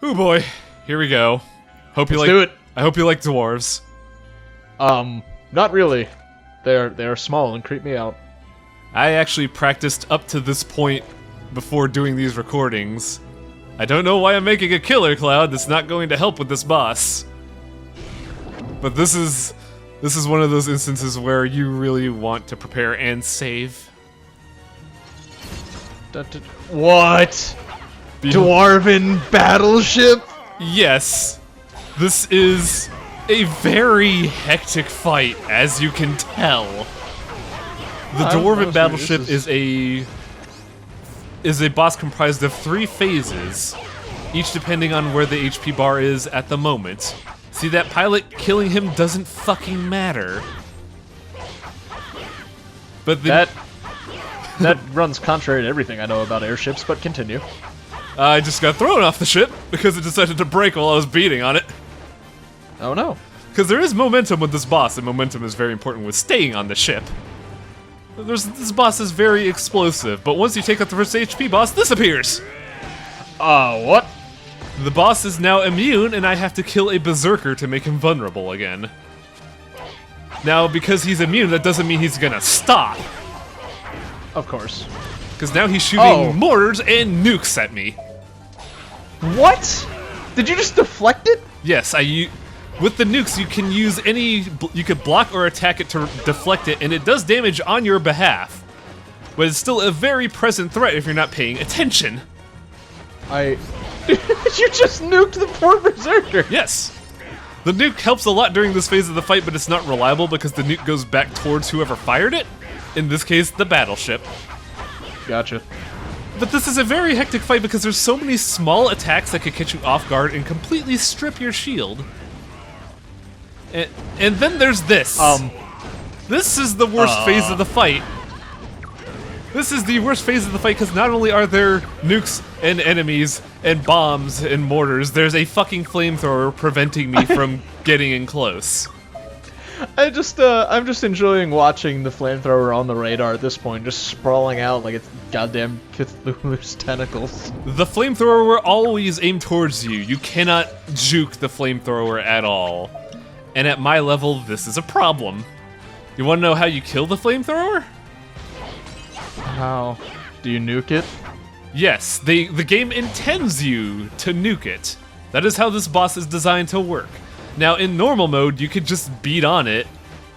Oh boy, here we go. Let's do it. I hope you like dwarves. Not really. They're small and creep me out. I actually practiced up to this point before doing these recordings. I don't know why I'm making a killer cloud that's not going to help with this boss. But this is one of those instances where you really want to prepare and save. What? Dwarven battleship? Yes. This is a very hectic fight, as you can tell. The Dwarven Battleship is a boss comprised of 3 phases, each depending on where the HP bar is at the moment. See, that pilot killing him doesn't fucking matter. But that runs contrary to everything I know about airships, but continue. I just got thrown off the ship because it decided to break while I was beating on it. Oh no. Because there is momentum with this boss, and momentum is very important with staying on the ship. This boss is very explosive, but once you take out the first HP boss, this appears! What? The boss is now immune, and I have to kill a berserker to make him vulnerable again. Now, because he's immune, that doesn't mean he's gonna stop. Of course. Because now he's shooting mortars and nukes at me. What? Did you just deflect it? Yes, with the nukes, you can use you could block or attack it to deflect it, and it does damage on your behalf. But it's still a very present threat if you're not paying attention. You just nuked the poor berserker! Yes. The nuke helps a lot during this phase of the fight, but it's not reliable because the nuke goes back towards whoever fired it. In this case, the battleship. Gotcha. But this is a very hectic fight because there's so many small attacks that could catch you off guard and completely strip your shield. And then there's this. This is the worst phase of the fight. This is the worst phase of the fight because not only are there nukes and enemies and bombs and mortars, there's a fucking flamethrower preventing me from getting in close. I'm just enjoying watching the flamethrower on the radar at this point, just sprawling out like it's goddamn Cthulhu's tentacles. The flamethrower will always aim towards you. You cannot juke the flamethrower at all. And at my level, this is a problem. You want to know how you kill the flamethrower? How? Do you nuke it? Yes, the game intends you to nuke it. That is how this boss is designed to work. Now, in normal mode, you could just beat on it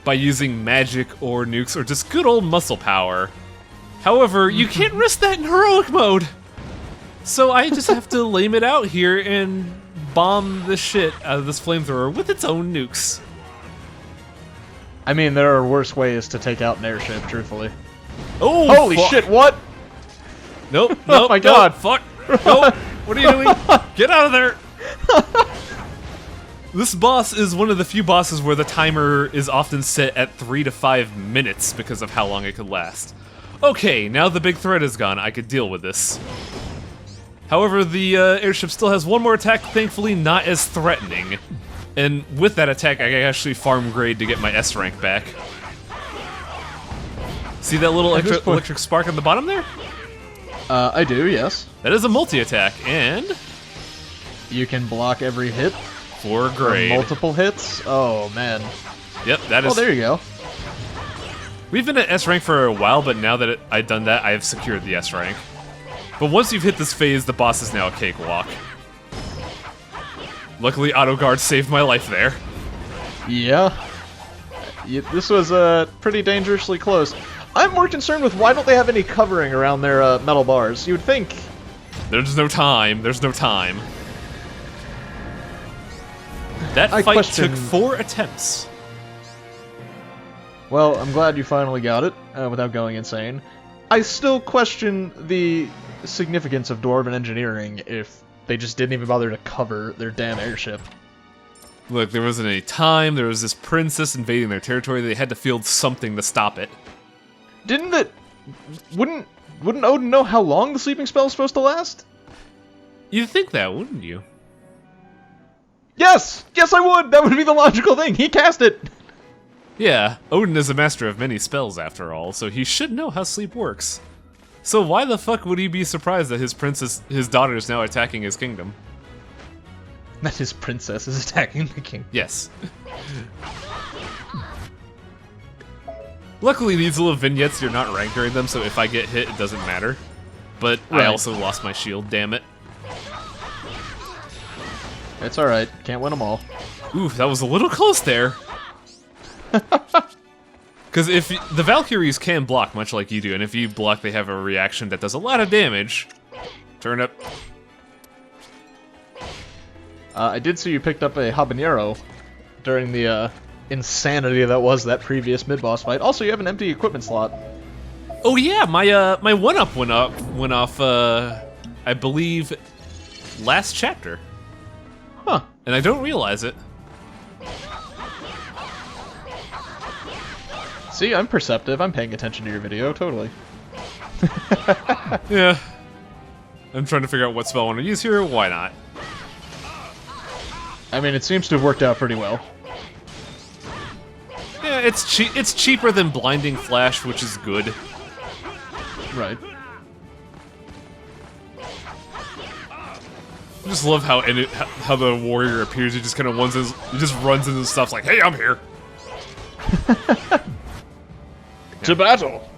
by using magic or nukes or just good old muscle power. However, you can't risk that in heroic mode. So I just have to lame it out here and bomb the shit out of this flamethrower with its own nukes. I mean, there are worse ways to take out an airship, truthfully. Oh, holy shit, what? Nope, oh my god. Nope, fuck. Nope. What are you doing? Get out of there. This boss is one of the few bosses where the timer is often set at 3 to 5 minutes because of how long it could last. Okay, now the big threat is gone, I could deal with this. However, the airship still has one more attack, thankfully not as threatening. And with that attack, I actually farm grade to get my S rank back. See that little electric spark on the bottom there? I do, yes. That is a multi-attack, and you can block every hit? 4 grade. Or multiple hits? Oh, man. Yep, that is... Oh, there you go. We've been at S rank for a while, but now that I've done that, I have secured the S rank. But once you've hit this phase, the boss is now a cakewalk. Luckily, auto guard saved my life there. Yeah. This was pretty dangerously close. I'm more concerned with why don't they have any covering around their metal bars. You would think... There's no time. There's no time. That fight took 4 attempts. Well, I'm glad you finally got it, without going insane. I still question the significance of Dwarven engineering if they just didn't even bother to cover their damn airship. Look, there wasn't any time, there was this princess invading their territory, they had to field something to stop it. Wouldn't Odin know how long the sleeping spell is supposed to last? You'd think that, wouldn't you? Yes! Yes, I would! That would be the logical thing! He cast it! Yeah, Odin is a master of many spells after all, so he should know how sleep works. So why the fuck would he be surprised that his daughter is now attacking his kingdom? That his princess is attacking the king. Yes. Luckily, these little vignettes, you're not ranked during them, so if I get hit, it doesn't matter. But I Right. also lost my shield, damn it. It's alright. Can't win them all. Ooh, that was a little close there. Because if the Valkyries can block, much like you do, and if you block, they have a reaction that does a lot of damage. Turn up. I did see you picked up a habanero during the insanity that was that previous mid-boss fight. Also, you have an empty equipment slot. Oh yeah, my one-up went off, I believe, last chapter. Huh. And I don't realize it. See, I'm perceptive. I'm paying attention to your video, totally. Yeah. I'm trying to figure out what spell I want to use here. Why not? I mean, it seems to have worked out pretty well. Yeah, it's cheaper than Blinding Flash, which is good. Right. I just love how how the warrior appears. He just kind of runs into stuff like, "Hey, I'm here." To battle!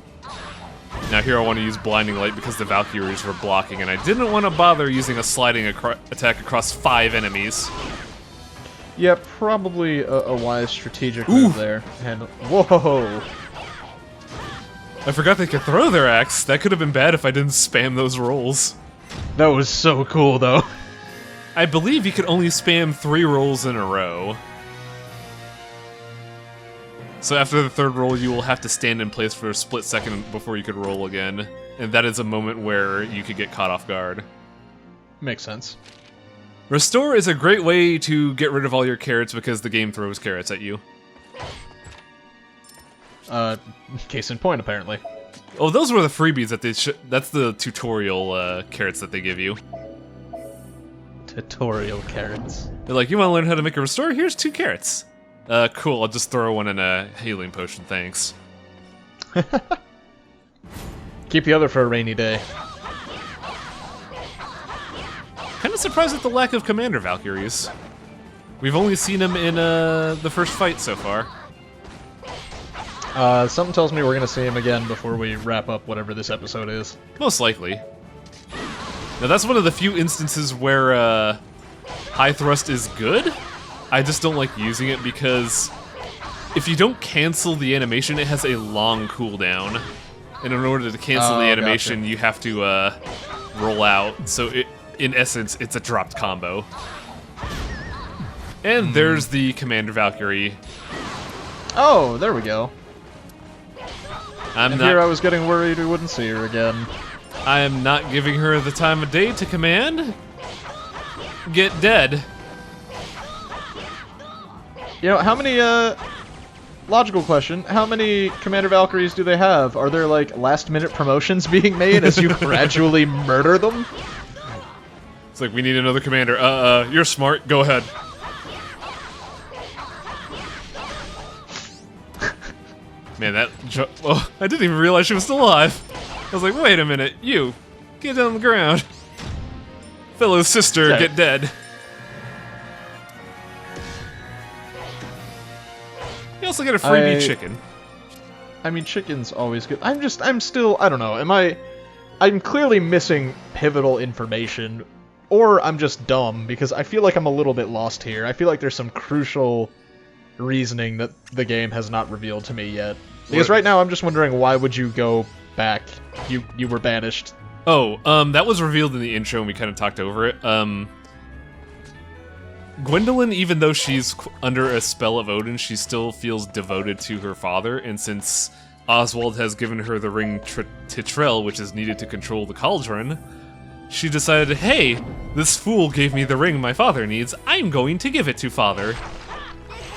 Now here I want to use Blinding Light because the Valkyries were blocking, and I didn't want to bother using a sliding attack across 5 enemies. Yeah, probably a wise strategic move there. And whoa! I forgot they could throw their axe. That could have been bad if I didn't spam those rolls. That was so cool, though. I believe you could only spam 3 rolls in a row. So after the 3rd roll, you will have to stand in place for a split second before you could roll again. And that is a moment where you could get caught off guard. Makes sense. Restore is a great way to get rid of all your carrots because the game throws carrots at you. Case in point, apparently. Oh, those were the freebies that that's the tutorial carrots that they give you. Tutorial carrots. They're like, you want to learn how to make a restore? Here's 2 carrots. Cool, I'll just throw one in a healing potion, thanks. Keep the other for a rainy day. Kinda surprised at the lack of Commander Valkyries. We've only seen them in the first fight so far. Something tells me we're gonna see him again before we wrap up whatever this episode is. Most likely. Now that's one of the few instances where High Thrust is good. I just don't like using it because if you don't cancel the animation, it has a long cooldown. And in order to cancel the animation, gotcha. you have to roll out. So in essence, it's a dropped combo. And there's the Commander Valkyrie. Oh, there we go. I'm And not. here I was getting worried we wouldn't see her again. I am not giving her the time of day to command. Get dead. You know, how many, logical question, how many Commander Valkyries do they have? Are there, like, last-minute promotions being made as you gradually murder them? It's like, we need another commander. You're smart. Go ahead. Man, oh, I didn't even realize she was still alive. I was like, wait a minute. You, get on the ground. Fellow sister, Okay. get dead. You also get a freebie chicken. I mean, chicken's always good. I'm still, I don't know, I'm clearly missing pivotal information, or I'm just dumb, because I feel like I'm a little bit lost here. I feel like there's some crucial reasoning that the game has not revealed to me yet. Because right now I'm just wondering, why would you go back? You were banished. Oh, that was revealed in the intro and we kind of talked over it. Gwendolyn, even though she's under a spell of Odin, she still feels devoted to her father, and since Oswald has given her the ring Titrell, which is needed to control the cauldron, she decided, hey, this fool gave me the ring my father needs, I'm going to give it to father.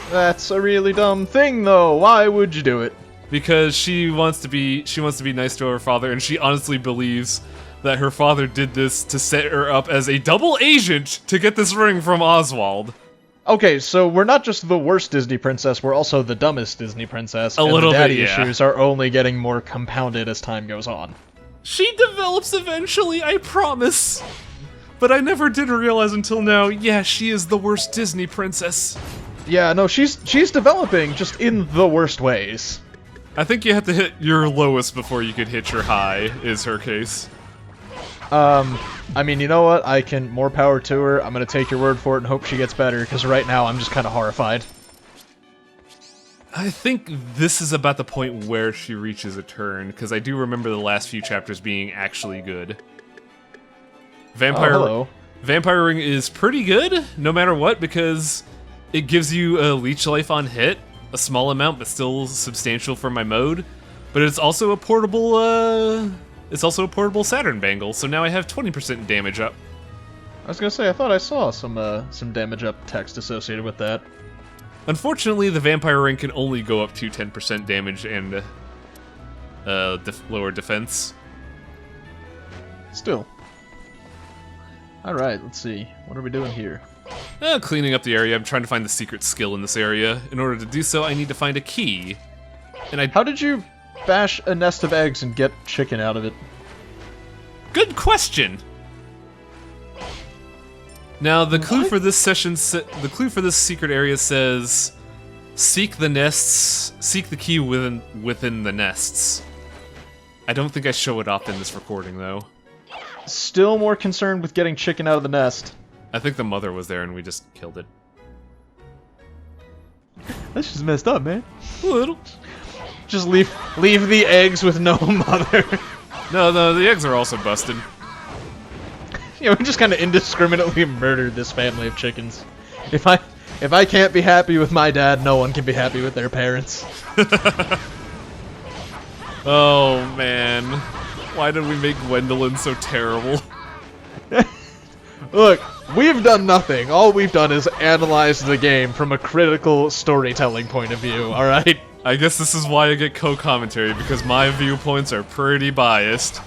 That's a really dumb thing, though. Why would you do it? Because she wants to be nice to her father, and she honestly believes that her father did this to set her up as a double agent to get this ring from Oswald. Okay, so we're not just the worst Disney princess, we're also the dumbest Disney princess. A little the daddy bit, yeah. issues are only getting more compounded as time goes on. She develops eventually, I promise. But I never did realize until now, yeah, she is the worst Disney princess. Yeah, no, she's developing just in the worst ways. I think you have to hit your lowest before you could hit your high, is her case. I mean, you know what? More power to her. I'm gonna take your word for it and hope she gets better, because right now I'm just kind of horrified. I think this is about the point where she reaches a turn, because I do remember the last few chapters being actually good. Vampire Ring is pretty good, no matter what, because it gives you a leech life on hit, a small amount, but still substantial for my mode. But it's also a portable, Saturn bangle, so now I have 20% damage up. I was gonna say, I thought I saw some damage up text associated with that. Unfortunately, the Vampire Ring can only go up to 10% damage and lower defense. Still. Alright, let's see. What are we doing here? Cleaning up the area. I'm trying to find the secret skill in this area. In order to do so, I need to find a key. And How did you bash a nest of eggs and get chicken out of it? Good question! Now, the clue for this secret area says, seek the key within the nests. I don't think I show it off in this recording, though. Still more concerned with getting chicken out of the nest. I think the mother was there and we just killed it. That's just messed up, man. A little. Just leave the eggs with no mother. No, the eggs are also busted. You know, we just kind of indiscriminately murdered this family of chickens. If I can't be happy with my dad, no one can be happy with their parents. Oh, man. Why did we make Gwendolyn so terrible? Look, we've done nothing. All we've done is analyze the game from a critical storytelling point of view, alright? I guess this is why I get co-commentary, because my viewpoints are pretty biased.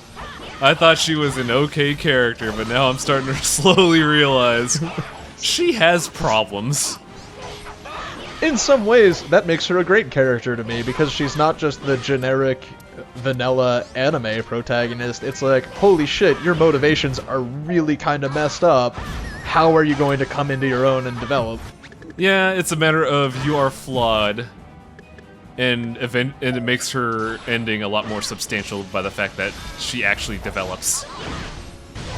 I thought she was an okay character, but now I'm starting to slowly realize she has problems. In some ways, that makes her a great character to me, because she's not just the generic vanilla anime protagonist. It's like, holy shit, your motivations are really kind of messed up. How are you going to come into your own and develop? Yeah, it's a matter of you are flawed, and it makes her ending a lot more substantial by the fact that she actually develops.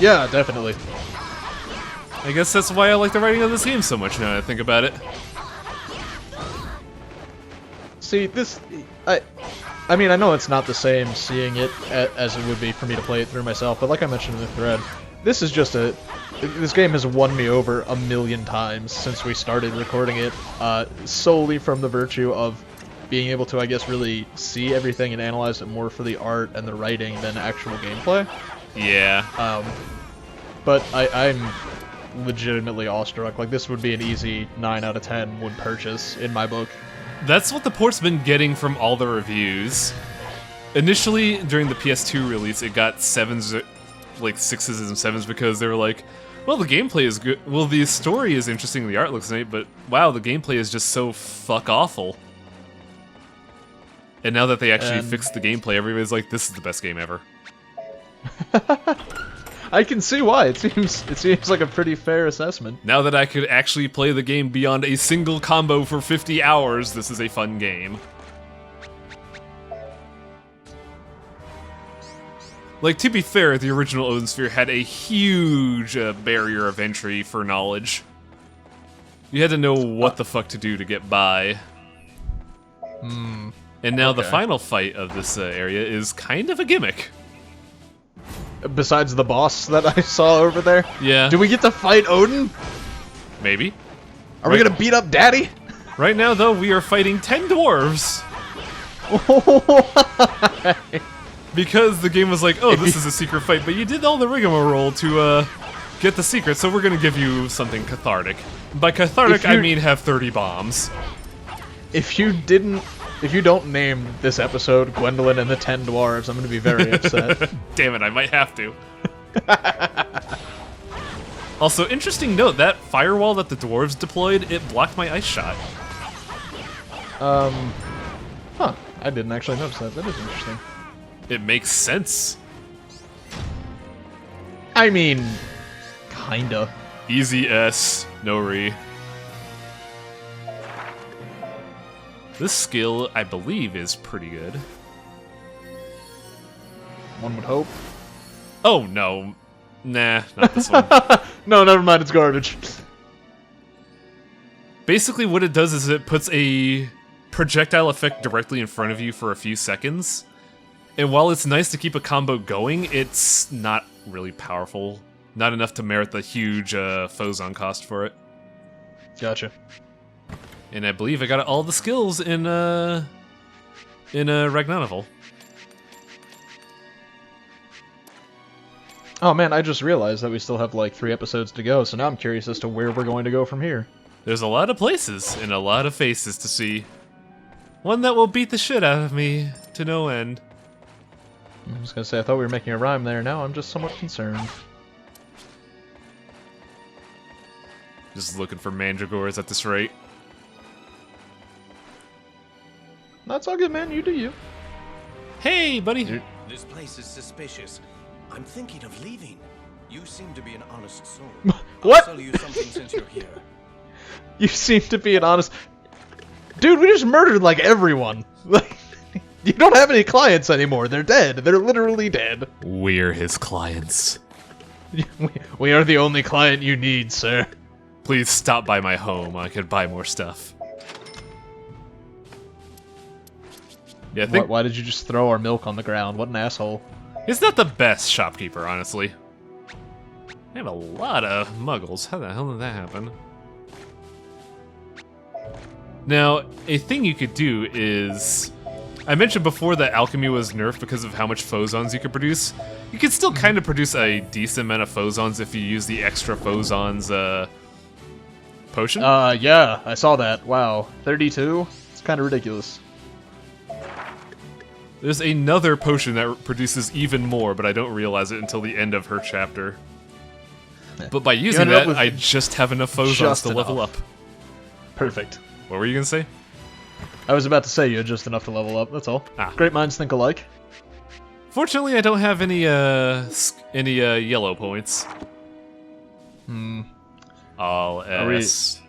Yeah, definitely. I guess that's why I like the writing of this game so much now that I think about it. See, I mean, I know it's not the same seeing it as it would be for me to play it through myself, but like I mentioned in the thread, this game has won me over 1,000,000 times since we started recording it, solely from the virtue of being able to, I guess, really see everything and analyze it more for the art and the writing than actual gameplay. Yeah. But I'm legitimately awestruck. Like, this would be an easy 9 out of 10 would purchase in my book. That's what the port's been getting from all the reviews. Initially, during the PS2 release, it got 7s, like 6s and 7s, because they were like, well, the gameplay is good, well, the story is interesting, the art looks neat, but wow, the gameplay is just so fuck awful. And now that they actually fixed the gameplay, everybody's like, this is the best game ever. I can see why. It seems like a pretty fair assessment. Now that I could actually play the game beyond a single combo for 50 hours, this is a fun game. Like, to be fair, the original Odin Sphere had a huge barrier of entry for knowledge. You had to know what the fuck to do to get by. And now the final fight of this area is kind of a gimmick. Besides the boss that I saw over there? Yeah. Do we get to fight Odin? Maybe. Are we gonna beat up Daddy? Right now, though, we are fighting 10 dwarves. Because the game was like, oh, this is a secret fight, but you did all the rigmarole to get the secret, so we're gonna give you something cathartic. By cathartic, I mean have 30 bombs. If you don't name this episode Gwendolyn and the 10 Dwarves, I'm going to be very upset. Damn it, I might have to. Also, interesting note, that firewall that the dwarves deployed, it blocked my ice shot. Huh. I didn't actually notice that. That is interesting. It makes sense. I mean, Kinda. Easy S, no re. This skill, I believe, is pretty good. One would hope. Oh, no. Nah, not this one. No, never mind, it's garbage. Basically, what it does is it puts a projectile effect directly in front of you for a few seconds. And while it's nice to keep a combo going, it's not really powerful. Not enough to merit the huge Phozon cost for it. Gotcha. And I believe I got all the skills in Ragnarval. Oh man, I just realized that we still have like 3 episodes to go, so now I'm curious as to where we're going to go from here. There's a lot of places and a lot of faces to see. One that will beat the shit out of me to no end. I was gonna say, I thought we were making a rhyme there, now I'm just somewhat concerned. Just looking for mandragores at this rate. That's all good, man, you do you. Hey, buddy! This place is suspicious. I'm thinking of leaving. You seem to be an honest soul. What? I'll sell you something since you're here. You seem to be an honest... Dude, we just murdered, like, everyone. Like, you don't have any clients anymore. They're dead. They're literally dead. We're his clients. We are the only client you need, sir. Please stop by my home. I could buy more stuff. Yeah, I think Why did you just throw our milk on the ground? What an asshole. he's not the best shopkeeper, honestly. I have a lot of muggles. How the hell did that happen? Now, a thing you could do is... I mentioned before that alchemy was nerfed because of how much phozons you could produce. You could still kind of produce a decent amount of phozons if you use the extra phozons, potion? Yeah, I saw that. Wow. 32? It's kind of ridiculous. There's another potion that produces even more, but I don't realize it until the end of her chapter. But by using ended up that, with I just have enough phozons just to level up. enough. Perfect. What were you gonna say? I was about to say you had just enough to level up, that's all. Ah. Great minds think alike. Fortunately, I don't have any yellow points. All S.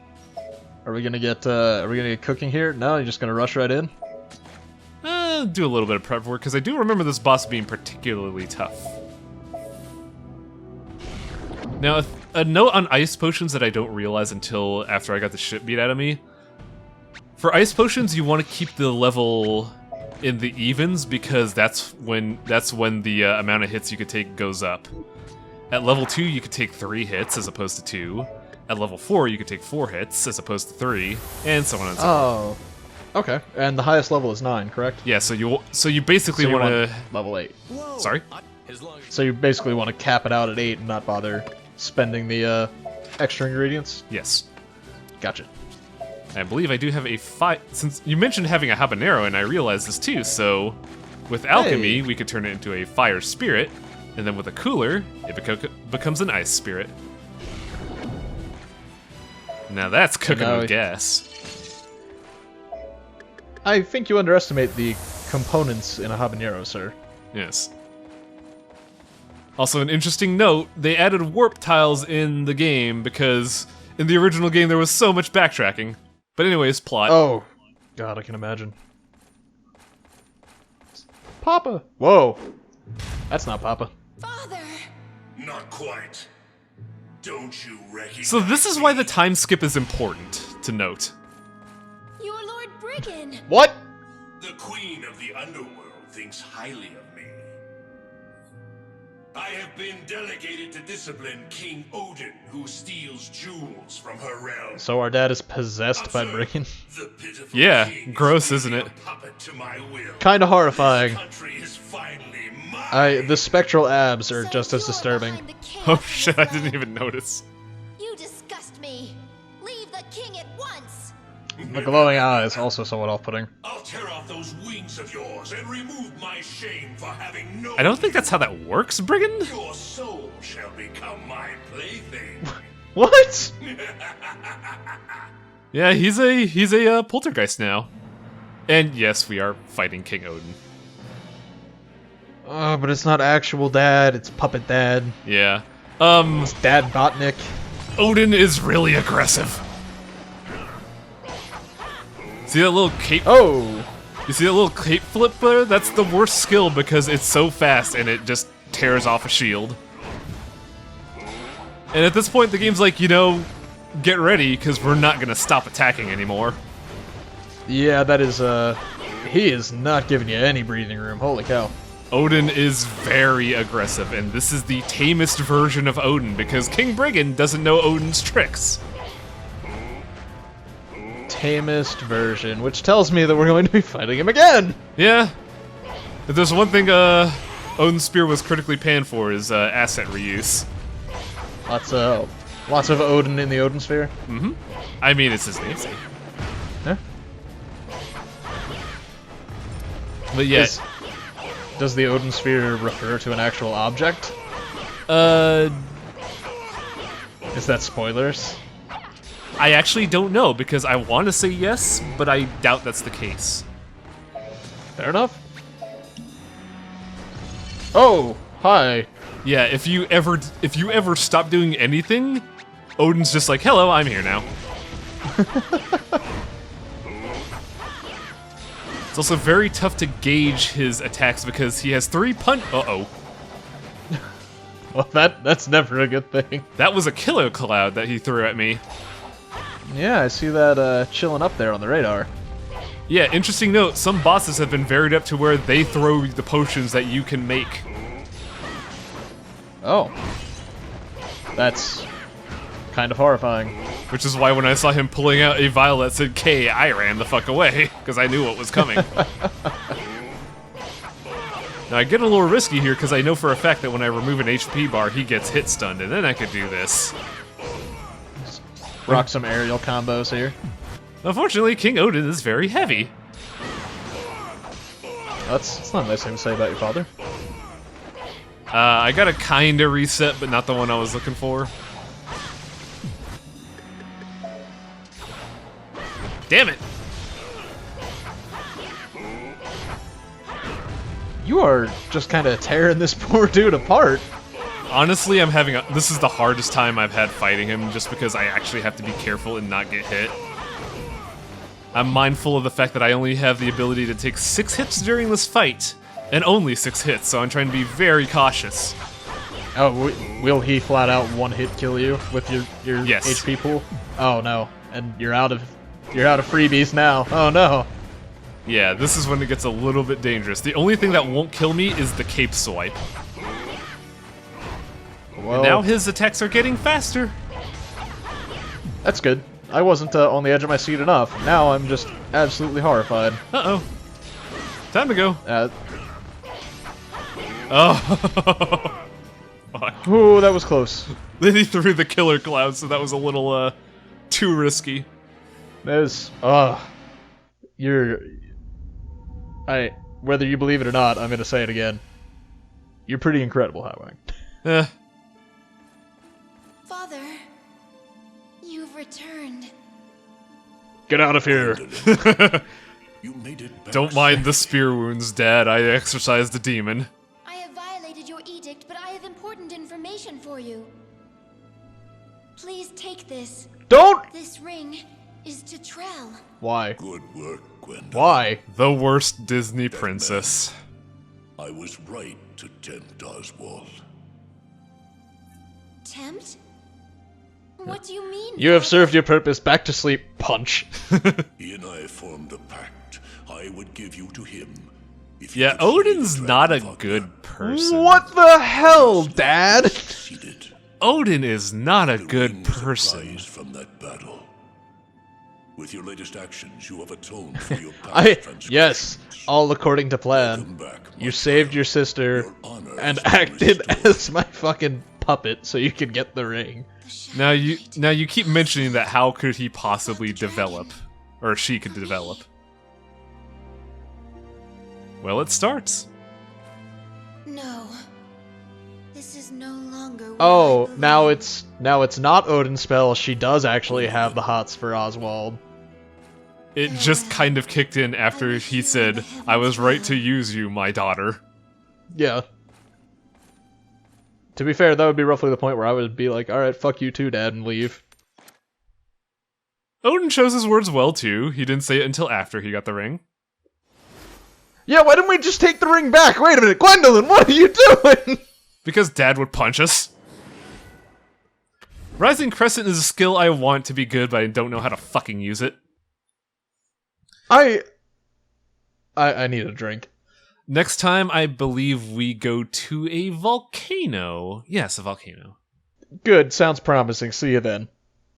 Are we gonna get cooking here? No, you're just gonna rush right in? Do a little bit of prep work, because I do remember this boss being particularly tough. Now, a note on ice potions that I don't realize until after I got the shit beat out of me. For ice potions, you want to keep the level in the evens, because that's when the amount of hits you could take goes up. At level 2, you could take 3 hits as opposed to 2. At level 4, you could take 4 hits as opposed to 3, and so on and so on. Oh. Okay. And the highest level is 9, correct? Yeah, so you basically So you want to... level 8. Whoa. Sorry? As long as So you basically want to cap it out at 8 and not bother spending the extra ingredients? Yes. Gotcha. I believe I do have a since you mentioned having a habanero, and I realized this too, so with alchemy, we could turn it into a fire spirit, and then with a cooler, it becomes an ice spirit. Now that's cooking with gas. I think you underestimate the components in a habanero, sir. Yes. Also, an interesting note, they added warp tiles in the game because in the original game there was so much backtracking. But anyways, plot. Oh. God, I can imagine. Papa! Whoa. That's not Papa. Father! Not quite. Don't you recognize So this is why the time skip is important to note. You're Lord Briggan! What? The Queen of the Underworld thinks highly of me. I have been delegated to discipline King Odin, who steals jewels from her realm. So our dad is possessed by Observe, Briggan? the pitiful Yeah, king gross, is isn't merely it? a puppet to my will. Kinda horrifying. Country is finally mine. The spectral abs are So just as you're disturbing. behind the chaos Oh in shit, this I didn't realm. even notice. You disgust me! Leave the king at once! The glowing eyes, also somewhat off-putting. I'll tear off those wings of yours and remove my shame for having no. I don't think that's how that works, Brigand. Your soul shall become my plaything. What? Yeah, he's a poltergeist now. And yes, we are fighting King Odin. But it's not actual dad, it's puppet dad. Yeah. His dad Botnik. Odin is really aggressive. See that little cape? Oh! You see that little cape flip there? That's the worst skill because it's so fast and it just tears off a shield. And at this point, the game's like, you know, get ready because we're not gonna stop attacking anymore. Yeah, that is, he is not giving you any breathing room. Holy cow. Odin is very aggressive, and this is the tamest version of Odin because King Brigand doesn't know Odin's tricks. Tamest version, which tells me that we're going to be fighting him again! Yeah. If there's one thing Odin's spear was critically panned for is asset reuse. Lots of Odin in the Odin sphere. Mm-hmm. I mean, it's his namesake. Huh? But yeah. Does the Odin sphere refer to an actual object? Uh, Is that spoilers? I actually don't know because I want to say yes, but I doubt that's the case. Fair enough. Oh, hi. Yeah, if you ever stop doing anything, Odin's just like, "Hello, I'm here now." It's also very tough to gauge his attacks because he has 3 punch. Uh-oh. Well, that's never a good thing. That was a killer cloud that he threw at me. Yeah, I see that chilling up there on the radar. Yeah, interesting note, some bosses have been varied up to where they throw the potions that you can make. Oh. That's kind of horrifying. Which is why when I saw him pulling out a vial that said K, I ran the fuck away, because I knew what was coming. Now I get a little risky here because I know for a fact that when I remove an HP bar, he gets hit stunned, and then I could do this. Rock some aerial combos here. Unfortunately, King Odin is very heavy. That's not a nice thing to say about your father. I got a kinda reset, but not the one I was looking for. Damn it! You are just kind of tearing this poor dude apart. Honestly, this is the hardest time I've had fighting him, just because I actually have to be careful and not get hit. I'm mindful of the fact that I only have the ability to take 6 hits during this fight, and only 6 hits, so I'm trying to be very cautious. Oh, will he flat out one hit kill you with your Yes. HP pool? Oh no, and you're out of freebies now. Oh no. Yeah, this is when it gets a little bit dangerous. The only thing that won't kill me is the cape swipe. Well, And now his attacks are getting faster. that's good. I wasn't on the edge of my seat enough. Now I'm just absolutely horrified. Uh-oh. Time to go. Oh. Fuck. Ooh, that was close. Then he threw the killer cloud, so that was a little, too risky. There's, whether you believe it or not, I'm gonna say it again. You're pretty incredible, Highwing. Eh. Father, you've returned. Get out of here. You made it back Don't mind the safely. spear wounds, Dad. I exorcised the demon. I have violated your edict, but I have important information for you. Please take this. Don't! This ring is to Trell. Why? Good work, Gwendolyn. Why? The worst Disney princess. I was right to tempt Oswald. Tempt? What do you mean? You have served your purpose. Back to sleep. Punch. He and I formed a pact. I would give you to him. If he Yeah, could free Odin's the not a dragon good father. person. What the hell, Dad? Succeeded. Odin is not a The good ring was a person. prize from that battle. With your latest actions, you have atoned for your past transgressions. Yes, all according to Welcome plan. back, my You saved child. your sister Your honor and has been acted restored. as my fucking puppet so you could get the ring. Now you keep mentioning that how could he possibly develop? Or she could develop. Well, it starts. No. This is no longer where Oh, I now belong. it's not Odin's spell. She does actually have the hots for Oswald. It just kind of kicked in after he said, "I was right to use you, my daughter." Yeah. To be fair, that would be roughly the point where I would be like, alright, fuck you too, Dad, and leave. Odin chose his words well, too. He didn't say it until after he got the ring. Yeah, why didn't we just take the ring back? Wait a minute, Gwendolyn, what are you doing? Because Dad would punch us. Rising Crescent is a skill I want to be good, but I don't know how to fucking use it. I need a drink. Next time, I believe we go to a volcano. Yes, a volcano. Good, sounds promising. See you then.